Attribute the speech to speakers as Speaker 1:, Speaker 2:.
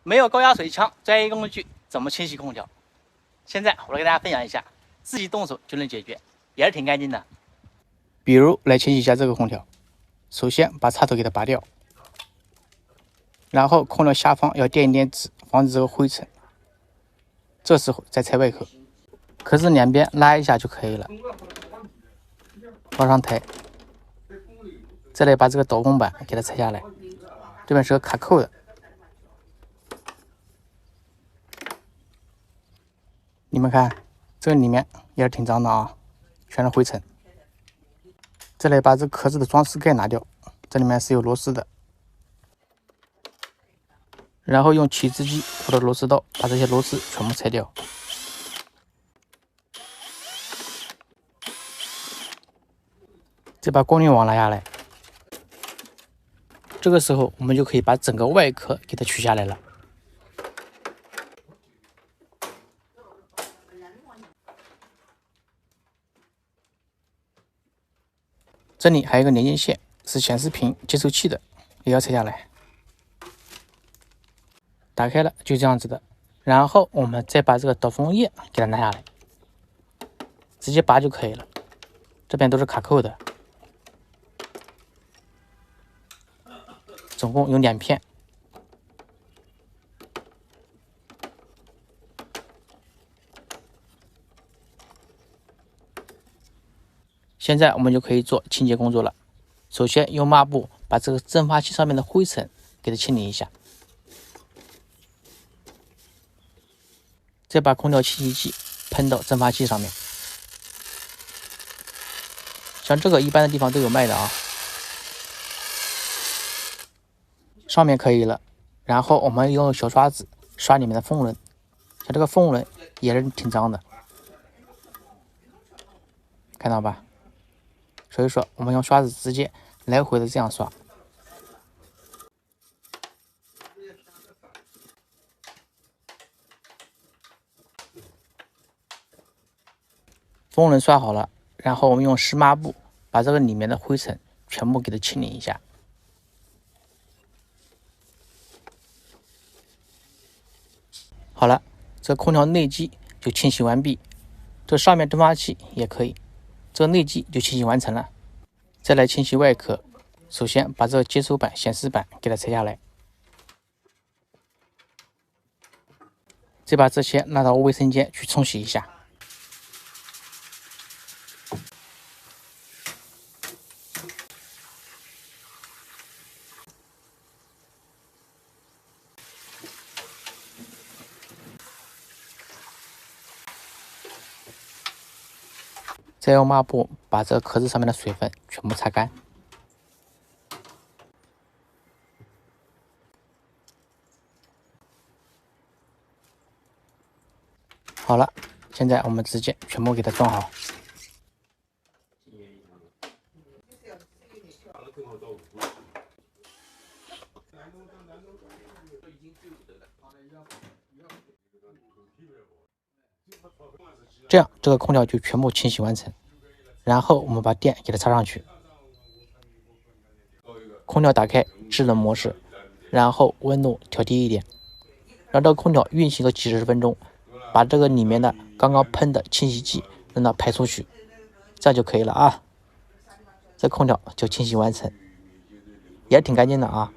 Speaker 1: 没有高压水枪专业工具怎么清洗空调？现在我来给大家分享一下，自己动手就能解决，也是挺干净的。比如来清洗一下这个空调，首先把插头给它拔掉，然后空调下方要垫一点纸，防止这个灰尘。这时候再拆外壳，壳子两边拉一下就可以了，往上抬，再来把这个导风板给它拆下来，这边是个卡扣的。你们看，这个里面也是挺脏的啊，全是灰尘。再来把这壳子的装饰盖拿掉，这里面是有螺丝的。然后用起子机或者螺丝刀把这些螺丝全部拆掉。再把过滤网拿下来。这个时候我们就可以把整个外壳给它取下来了。这里还有一个连接线，是显示屏接收器的，也要拆下来。打开了，就这样子的。然后我们再把这个导风叶给它拿下来，直接拔就可以了。这边都是卡扣的，总共有2片。现在我们就可以做清洁工作了。首先用抹布把这个蒸发器上面的灰尘给它清理一下，再把空调清洗剂喷到蒸发器上面，像这个一般的地方都有卖的啊。上面可以了，然后我们用小刷子刷里面的风轮，像这个风轮也是挺脏的，看到吧？所以说我们用刷子直接来回的这样刷。风轮刷好了，然后我们用湿抹布把这个里面的灰尘全部给它清理一下。好了，这空调内机就清洗完毕，这上面蒸发器也可以，这个内机就清洗完成了。再来清洗外壳，首先把这个接收板、显示板给它拆下来，再把这些拿到卫生间去冲洗一下。再用抹布把这个壳子上面的水分全部擦干。好了，现在我们直接全部给它装好。这样这个空调就全部清洗完成，然后我们把电给它插上去，空调打开制冷模式，然后温度调低一点，让这个空调运行个几十分钟，把这个里面的刚刚喷的清洗剂让它排出去，这样就可以了啊。这空调就清洗完成，也挺干净的啊。